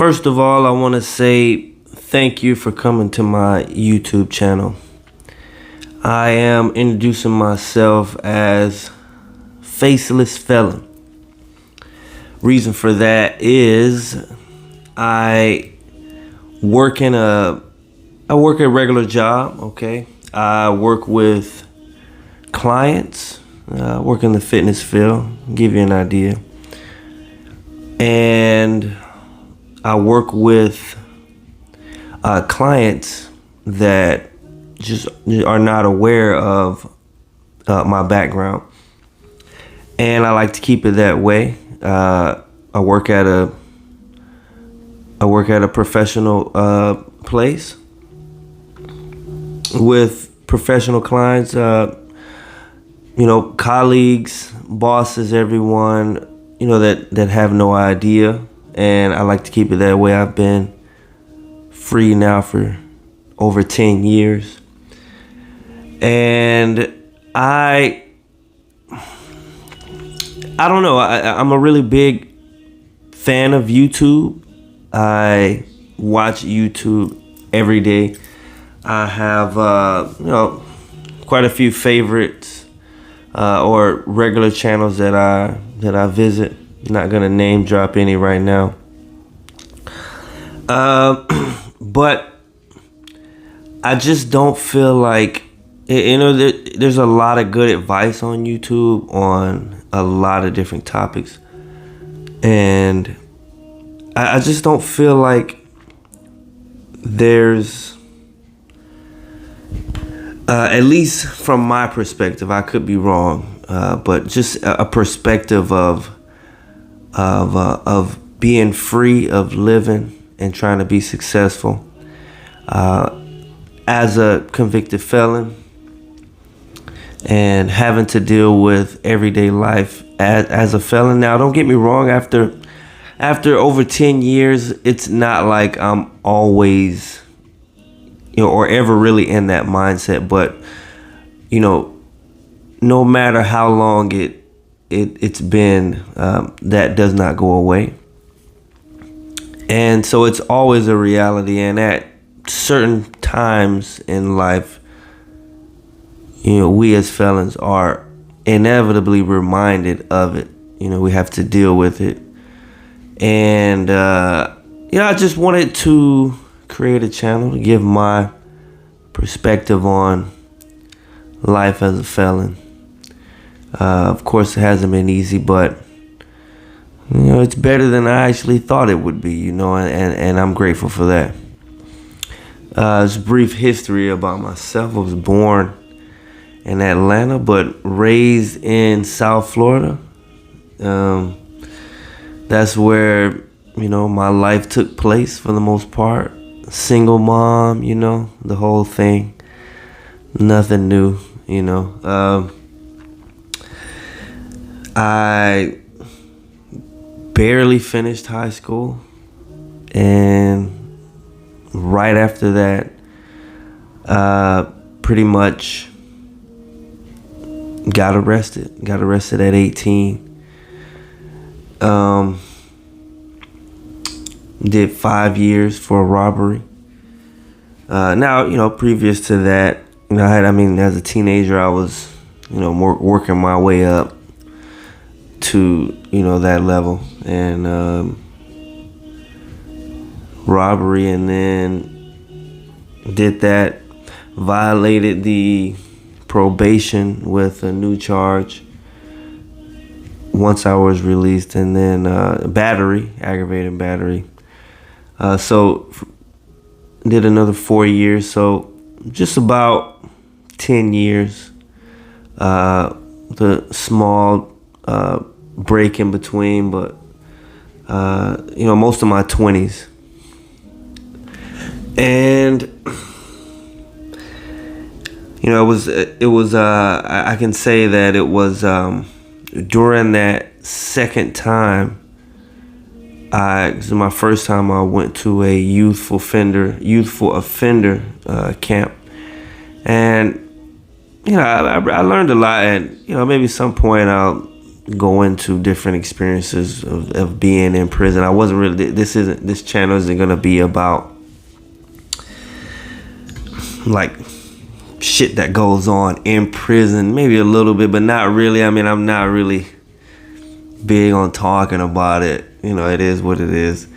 First of all, I want to say thank you for coming to my YouTube channel. I am introducing myself as Faceless Felon. Reason for that is I work a regular job, okay? I work with clients, work in the fitness field, give you an idea. And I work with clients that just are not aware of my background, and I like to keep it that way. I work at a professional place with professional clients, colleagues, bosses, everyone, that have no idea. And I like to keep it that way. I've been free now for over 10 years. And I don't know. I'm a really big fan of YouTube. I watch YouTube every day. I have, quite a few favorites or regular channels that I visit. Not gonna name drop any right now, but I just don't feel like there's a lot of good advice on YouTube on a lot of different topics, and I just don't feel like there's at least from my perspective, I could be wrong, but just a perspective of being free, of living and trying to be successful as a convicted felon, and having to deal with everyday life as a felon. Now, don't get me wrong, after over 10 years, it's not like I'm always, or ever really in that mindset, but no matter how long it's been, that does not go away. And so it's always a reality, and at certain times in life, we as felons are inevitably reminded of it. We have to deal with it. And I just wanted to create a channel to give my perspective on life as a felon. Of course, it hasn't been easy, but it's better than I actually thought it would be, and I'm grateful for that. Just a brief history about myself. I was born in Atlanta, but raised in South Florida. That's where, my life took place for the most part. Single mom, the whole thing. Nothing new, I barely finished high school, and right after that, pretty much got arrested. Got arrested at 18. Did 5 years for a robbery. Now, previous to that, as a teenager, I was, working my way up to that level, and robbery, and then did that, violated the probation with a new charge once I was released, and then aggravated battery. So did another 4 years, so just about 10 years. The small break in between, but most of my 20s. And it was I can say that it was during that second time, this is my first time I went to a youthful offender camp, and I learned a lot, and maybe some point I'll go into different experiences of being in prison. I wasn't really, this channel isn't gonna be about like shit that goes on in prison. Maybe a little bit, but not really. I mean, I'm not really big on talking about it. You know, it is what it is.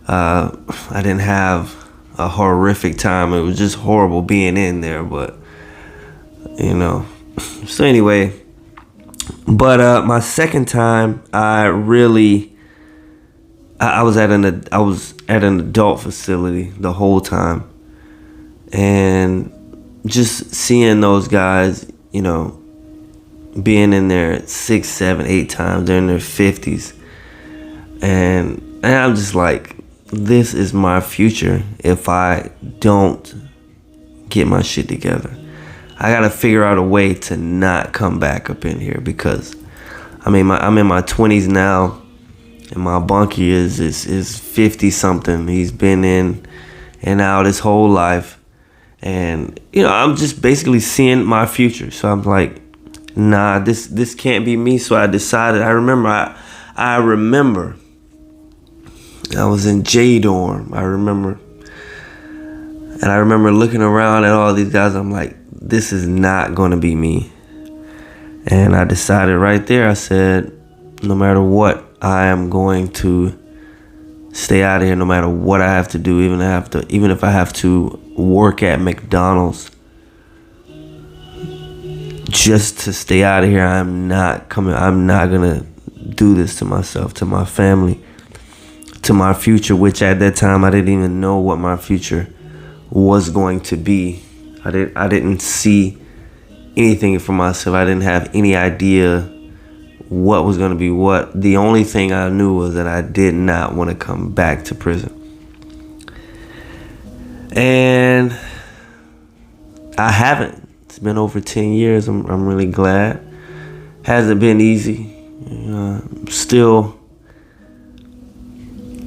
I didn't have a horrific time. It was just horrible being in there, but you know. So anyway, but my second time, I was at an adult facility the whole time, and just seeing those guys, you know, being in there 6, 7, 8 times, they're in their 50s, and I'm just like, this is my future if I don't get my shit together. I gotta figure out a way to not come back up in here, because I mean, I'm in my 20s now, and my bunkie is 50 something. He's been in and out his whole life, and you know, I'm just basically seeing my future. So I'm like, nah, this can't be me. So I decided. I remember I was in J dorm. I remember looking around at all these guys. I'm like, this is not going to be me. And I decided right there, I said, no matter what, I am going to stay out of here, no matter what I have to do, even if I have to work at McDonald's just to stay out of here. I'm not going to do this to myself, to my family, to my future, which at that time I didn't even know what my future was going to be. I didn't see anything for myself. I didn't have any idea what was going to be what. The only thing I knew was that I did not want to come back to prison. And I haven't. It's been over 10 years. I'm really glad. Hasn't been easy. Still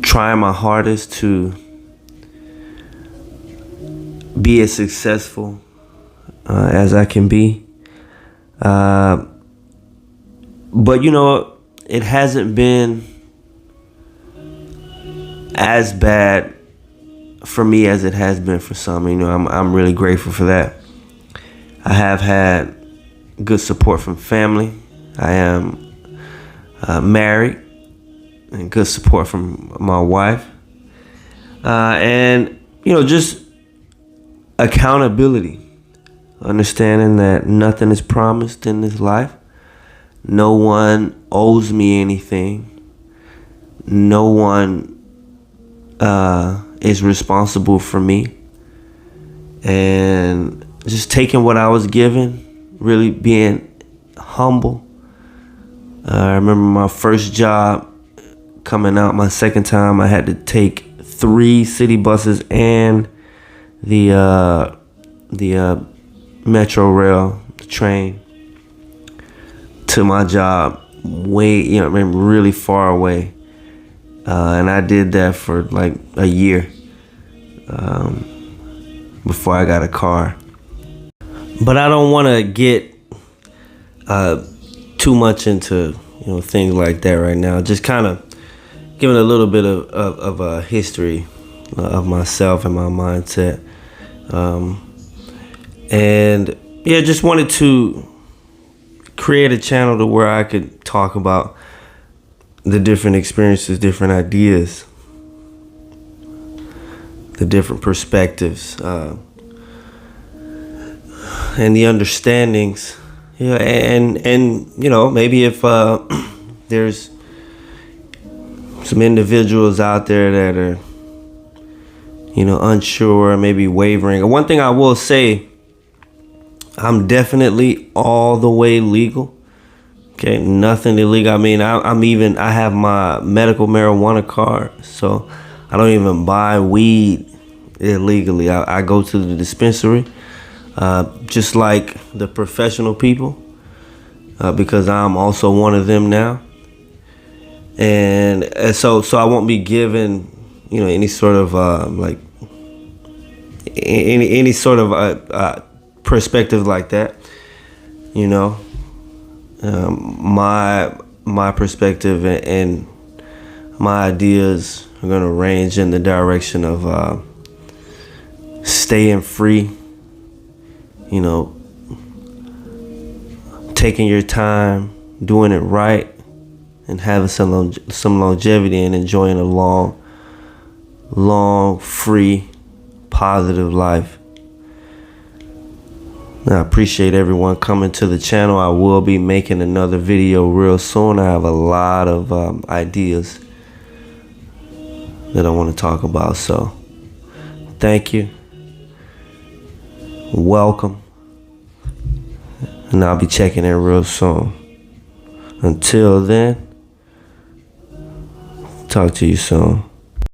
trying my hardest to be as successful as I can be. But you know, it hasn't been as bad for me as it has been for some. You know, I'm really grateful for that. I have had good support from family. I am married, and good support from my wife. And you know, just accountability, understanding that nothing is promised in this life. No one owes me anything. No one is responsible for me. And just taking what I was given, really being humble. I remember my first job coming out, my second time, I had to take 3 city buses and the metro rail, the train, to my job, really far away. And I did that for like a year before I got a car. But I don't want to get too much into things like that right now. Just kind of giving a little bit of a history of myself and my mindset. And yeah, just wanted to create a channel to where I could talk about the different experiences, different ideas, the different perspectives, and the understandings. Yeah, and maybe if there's some individuals out there that are unsure, maybe wavering. One thing I will say, I'm definitely all the way legal. Okay, nothing illegal. I mean, I have my medical marijuana card, so I don't even buy weed illegally. I go to the dispensary, just like the professional people, because I'm also one of them now. And so I won't be given, any sort of any sort of perspective like that. my perspective and my ideas are going to range in the direction of staying free, you know, taking your time, doing it right, and having some longevity and enjoying a long, free, positive life. I appreciate everyone coming to the channel. I will be making another video real soon. I have a lot of ideas that I want to talk about. So, thank you. Welcome. And I'll be checking in real soon. Until then, talk to you soon.